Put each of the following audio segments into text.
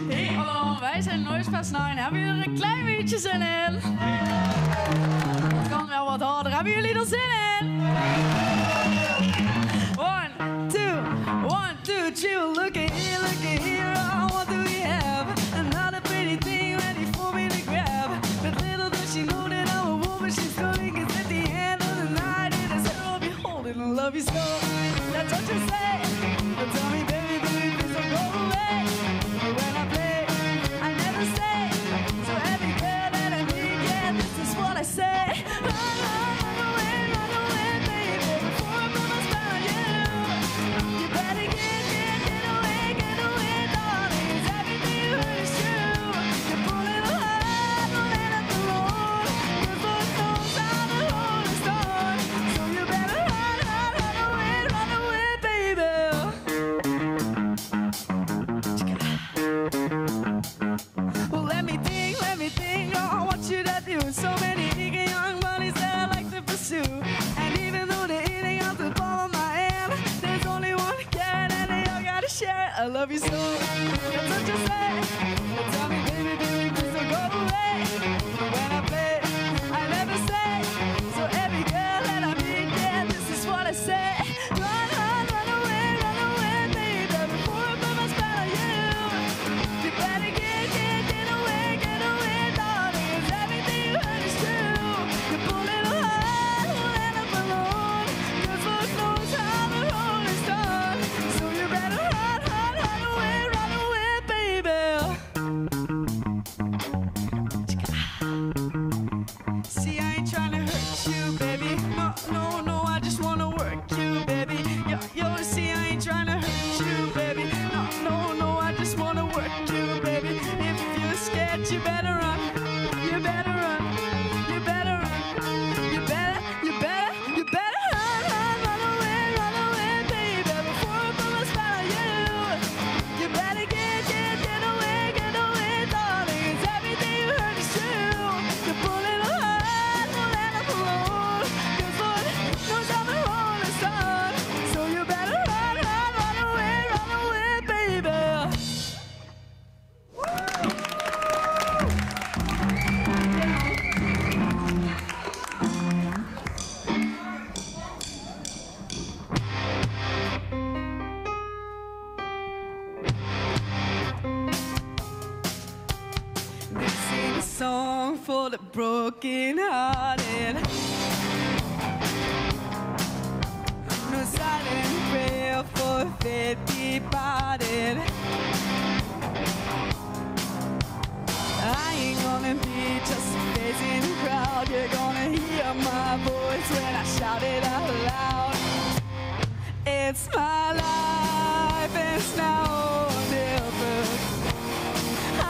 Hey, hallo, wij zijn Hoés. Hebben jullie er een klein beetje zin in? Dat kan wel wat harder. Hebben jullie er zin in? 1, 2, 3. Look at here. Oh, what do we have? Another pretty thing ready for me to grab. But little does she know that I'm a woman she's going. 'Cause at the end of the night, it is her I'll be holding and love you so. That's what you say. But tell me, baby, please don't go away. But when I play, I never stay. So every girl that I meet, yeah, this is what I say. Run away, baby. Before I put my spell on you. You better get away, darling. 'Cause everything you heard is true. You're pulling a heart, don't let it alone. 'Cause Lord knows I'm a rolling stone. So you better run away, baby. Well, let me think, oh, what should I do? So many eager young bunnies that I like to pursue. And even though they're eating out the palm of my hand, there's only one cat and they all gotta share it. I love you so, that's what you say. But tell me, baby, please don't go away. But when I play, I never stay. So every girl that I meet, yeah, this is what I say. Run away, baby, before I put my spell on you. You better get away, darling. 'Cause everything you heard is true. You're pulling a heart, don't let it alone. 'Cause Lord knows I'm a rolling stone. So you better run away, baby. See, I ain't trying to hurt you, baby. No, I just wanna work you, baby. Yo, see, I ain't trying to hurt you, baby. No, I just wanna work you, baby. If you're scared, you better run. You better run. You better run. You better run away, baby. Before I put my spell on you. You better get away, darling. 'Cause everything you heard is true. You're pulling a heart, don't let it alone. 'Cause Lord knows I'm a rolling stone. So you better run away, baby. This ain't a song for the broken-hearted. No silent prayer for faith departed. I ain't gonna be just a face in the crowd. You're gonna hear my voice when I shout it out loud. It's my life, it's now or never.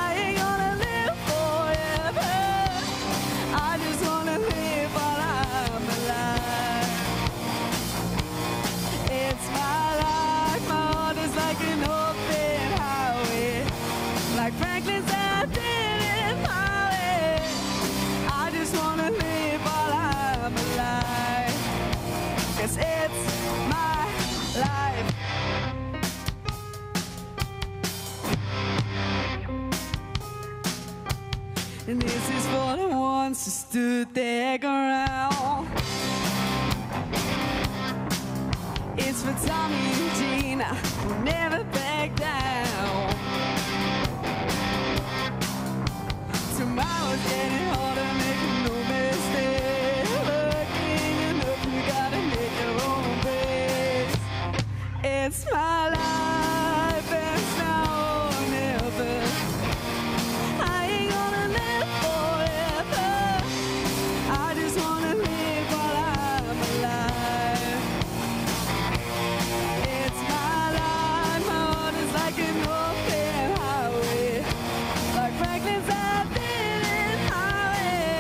I ain't gonna live forever. I just wanna live while I'm alive. It's my life, my heart is like an open highway. Like Franklin's out in my way. I just wanna live while I'm alive. 'Cause it's my life. And this is for the ones who stood their ground. It's for Tommy and Gina who never back down. Tomorrow's getting harder, make no mistake. Looking up, you gotta make your own pace. It's my life, and it's now or never. I ain't gonna live forever. I just wanna live while I'm alive. It's my life, my heart is like an open highway. Like Franklin's out in highway.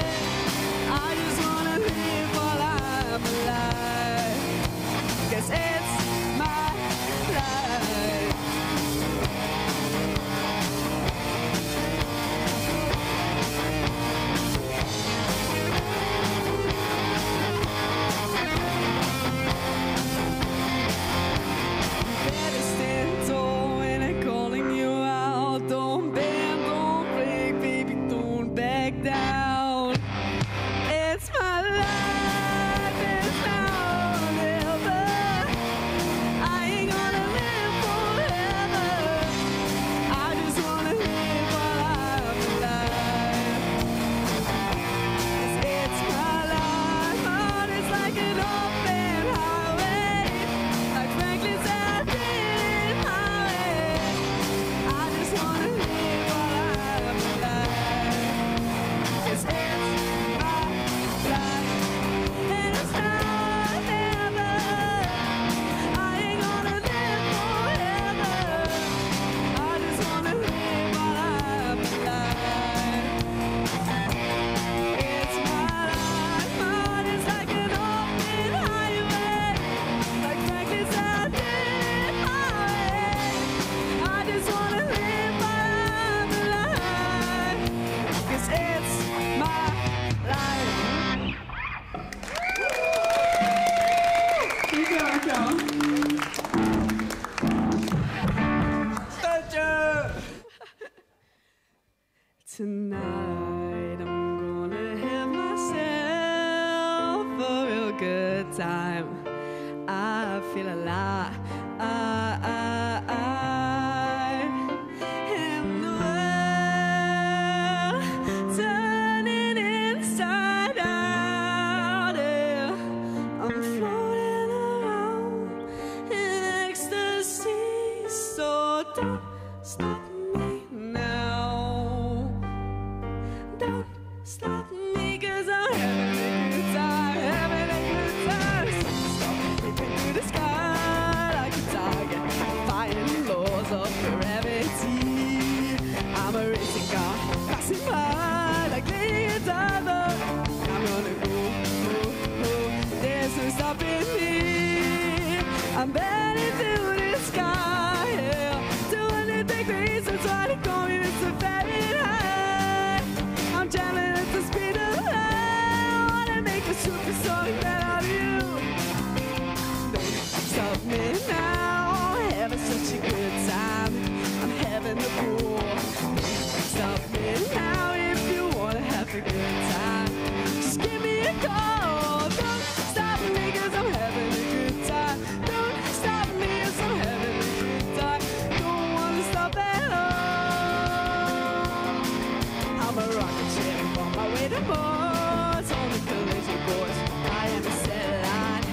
I just wanna live while I'm alive. 'Cause it's my life. alive. And the world turning inside out. Yeah. I'm floating around in ecstasy, so don't stop me now. Don't stop me, 'cause I'm having a good time, having a good time. Stop leaping through the sky like a tiger, defying the laws of gravity. I'm a racing car, passing by like Lady Godiva. I'm gonna go, there's no stopping me. I'm burning through the sky, yeah. 200 degrees, that's why they call me Mr. Fahrenheit. I'm traveling at the speed of light. I wanna make a supersonic man out of you. Don't stop me now, I'm having such a good time. I'm having the pool. Stop me now if you wanna have a good time. Just give me a call. Don't stop me, 'cause I'm having a good time. Don't stop me, 'cause I'm having a good time. Don't wanna stop at all. I'm a rocket ship on my way to Mars, on the collision course. I am a satellite.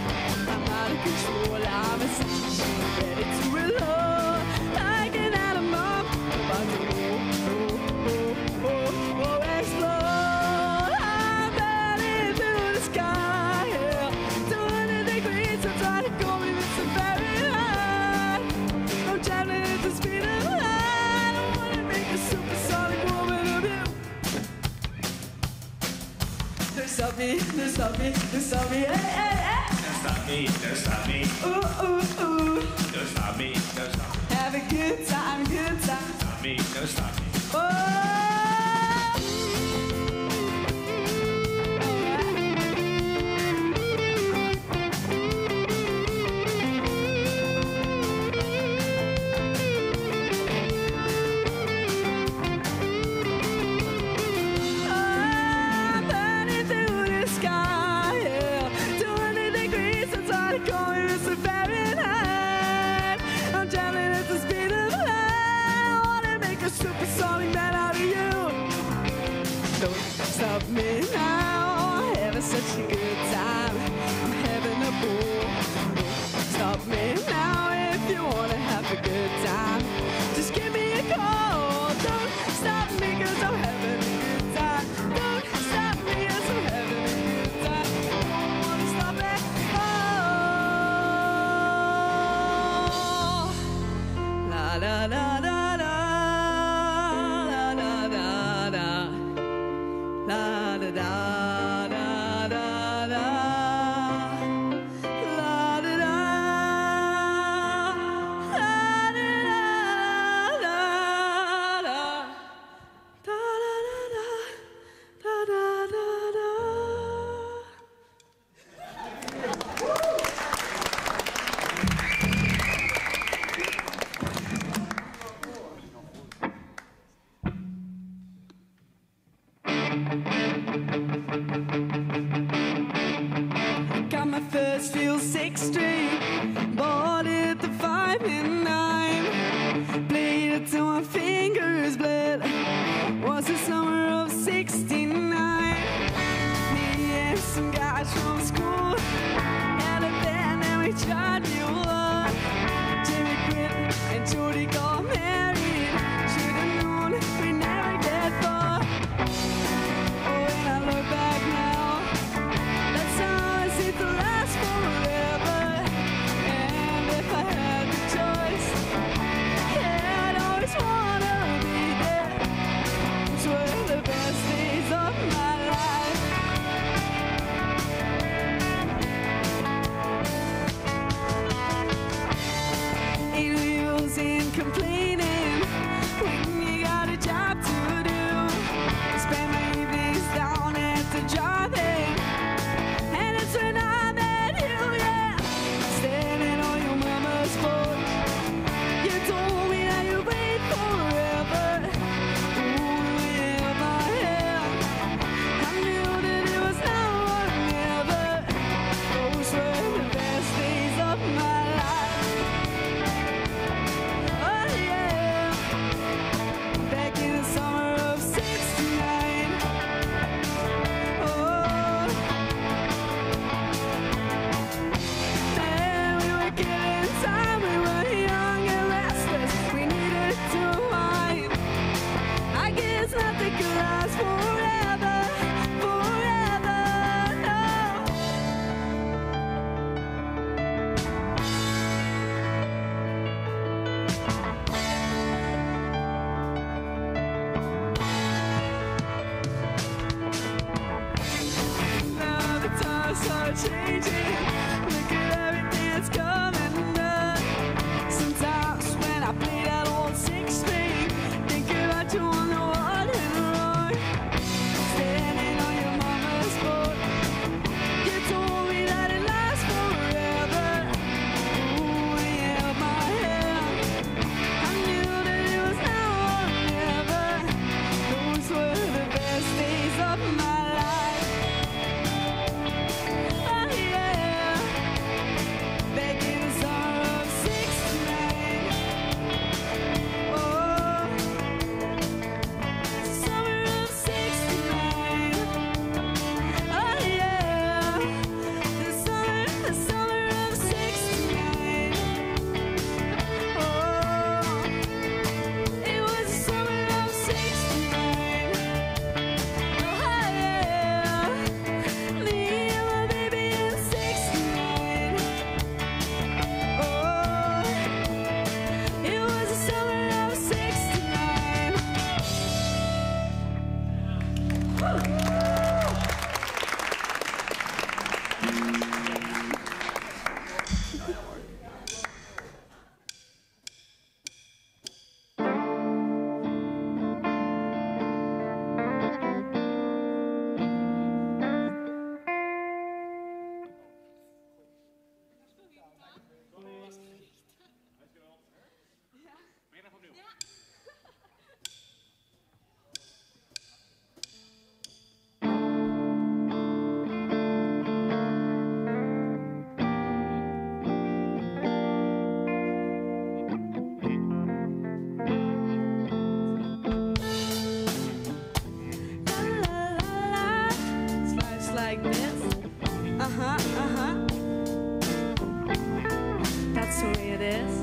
I'm out of control. I'm a machine ready to reload like an atom bomb. About to explode. I'm burning through the sky, yeah. 200 degrees, I'm trying to call me Mr. Fahrenheit. I'm traveling at the speed of light. I wanna make a supersonic woman of you. Don't stop me, don't stop me, don't stop me, hey, hey, hey. Don't stop me, don't stop me, Ooh, ooh, ooh. don't stop me, don't stop me, Have a good time, good time. stop me, don't stop me. Oh. I'm burning through the sky, yeah. 200 degrees, I'm trying to call me Mr. Fahrenheit. I'm traveling at the speed of light. I wanna make a supersonic man out of you. Don't stop me now, I'm having such a good time. I'm having a ball. Don't stop me now if you wanna have a good time. Just give me a call. Don't stop me, 'cause I'm having a good time. Don't stop me, 'cause I'm having a good time. Don't wanna stop at all. La la la la la la la la la la da da da da da la da da Got my first Fuel 6 Street, bought it the 5 and 9. Played it till my fingers bled. Was the summer of '69. Me and some guys from school had a band and we tried new love. Jimmy quit and Jody got married. Should've known we'd never get far. Oh, when I look back now, that song seemed to last forever. And if I had the choice, yeah, I'd always wanna be there. Those were the best days of my life. Ain't no use in complaining when you got a job to do. Spend my evenings down at the drive-in, and it's when I met you, yeah. Standing on your mama's porch, you told me that you'd wait forever. Holding up my hand, I knew that it was now or never. Those were the best days of my life. Now the times are changing. Look at everything that's coming undone. Sometimes when I play that old six string, think about you on the one and wrong. Standing on your mama's boat, you told me that it lasts forever. Ooh, when you held my hand, I knew that it was now or never. Those were the best days of my life. Oh yeah, back in the summer of '69. Oh, summer of '69. Oh yeah, the summer of '69. Oh, it was the summer of '69. Oh yeah, me and my baby in '69. Oh, it was the summer of '69. Slides like this. That's the way it is.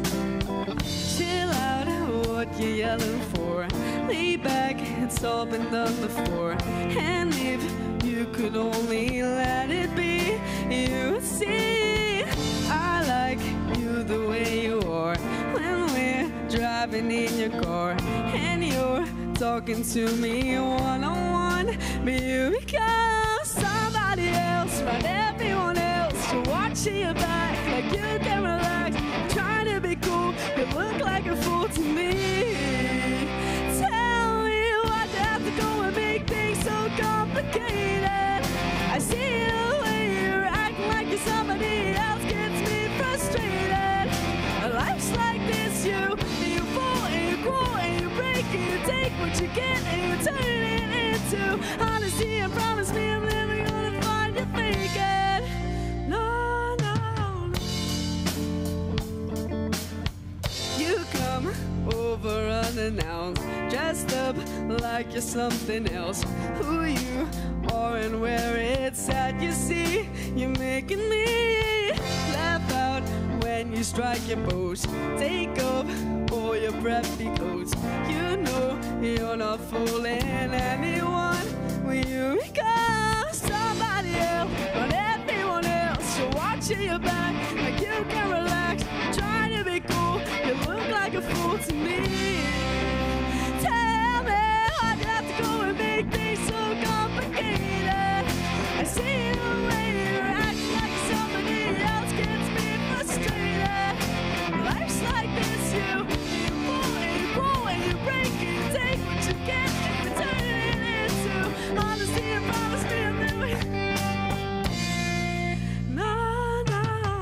Chill out, what you yelling for? Lay back, it's all been done before. And if you could only let it be, you would see I like you the way you are. When we're driving in your car and you're talking to me one-on-one, but you become somebody else, right? Everyone else, you're watching your back like you can relax. Trying to be cool, you look like a fool to me. Tell me why'd you have to go and make things so complicated? I see the way you're acting like you're somebody else, gets me frustrated. Life's like this, you fall and you grow and you break and you take what you get and you turn it into honesty and promise me I'm never gonna find you faking. No, no, no. You come over unannounced, dressed up like you're something else. Who you are and where it's at, you see, you're making me laugh out when you strike your pose. Take off all your preppy clothes. You know you're not fooling anyone when you become somebody else, but everyone else, you're watching your back like you can relax. Trying to be cool, you look like a fool to me. Tell me why'd you have to go and make things so complicated? I see the way you're acting like somebody else, gets me frustrated. Life's like this, you fall and you grow and you break and you take what you get and you turn it into honesty and promise me I'm never. No, no, no.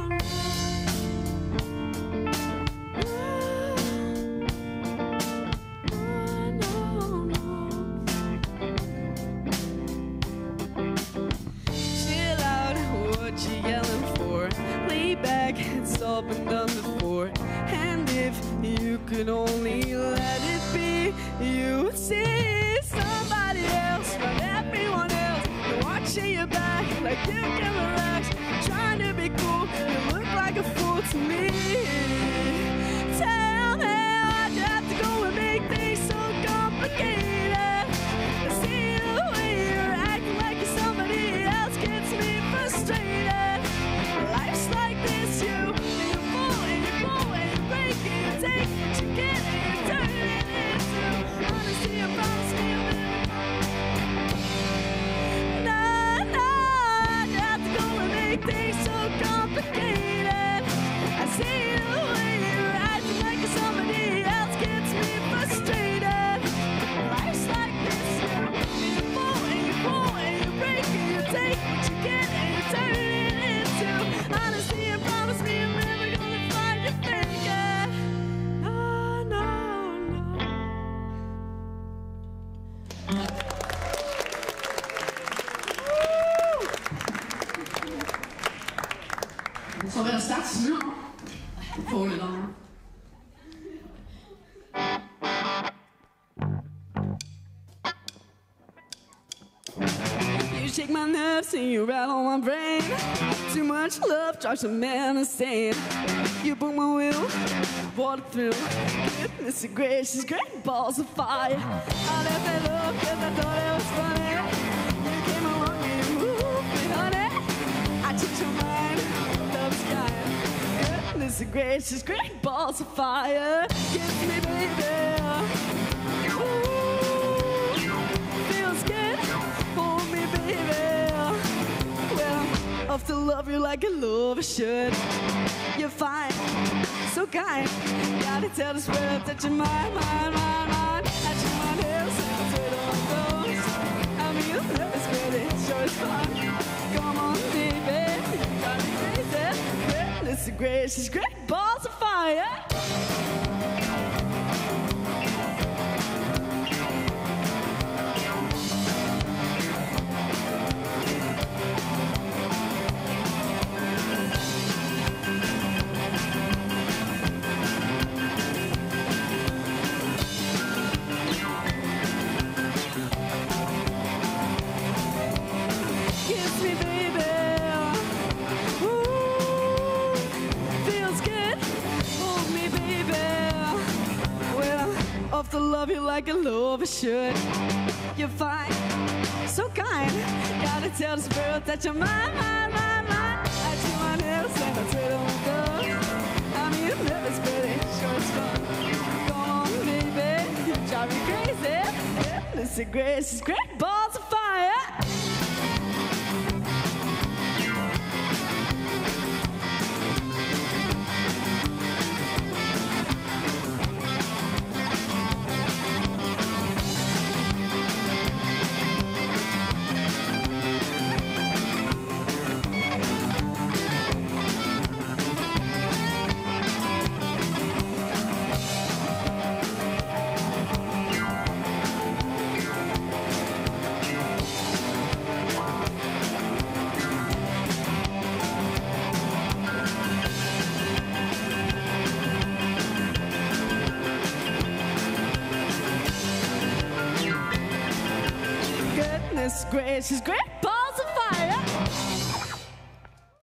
plaats. Volgende dan. You shake my nerves and you rattle my brain. Too much love drives a man insane. You broke my will, water through. Goodness gracious, great balls of fire. I left that love cause I thought it was funny. You came along and you moved me, honey. I changed your mind, love's kind. Goodness gracious, great balls of fire. Kiss me, baby. Ooh, feels good. Hold me, baby. Well, off to love you like a lover should. You're fine, so kind. Gotta tell this world that you're mine, mine, mine, mine. I chew my nails and I sweat on those. I mean, it's good, it sure is fun. Come on, baby, you got me crazy. Goodness gracious, great balls of fire. Kiss me, baby. Ooh, feels good. Hold me, baby. Well, off to love you like a lover should. You're fine, so kind. Gotta tell this world that you're mine, mine, mine, mine. I chew my nails and I twiddle my toes. I mean, you know it's pretty, sure it's fun. Come on, baby, you drive me crazy. Yeah, this is grace, great balls of fire. Goodness gracious, great balls.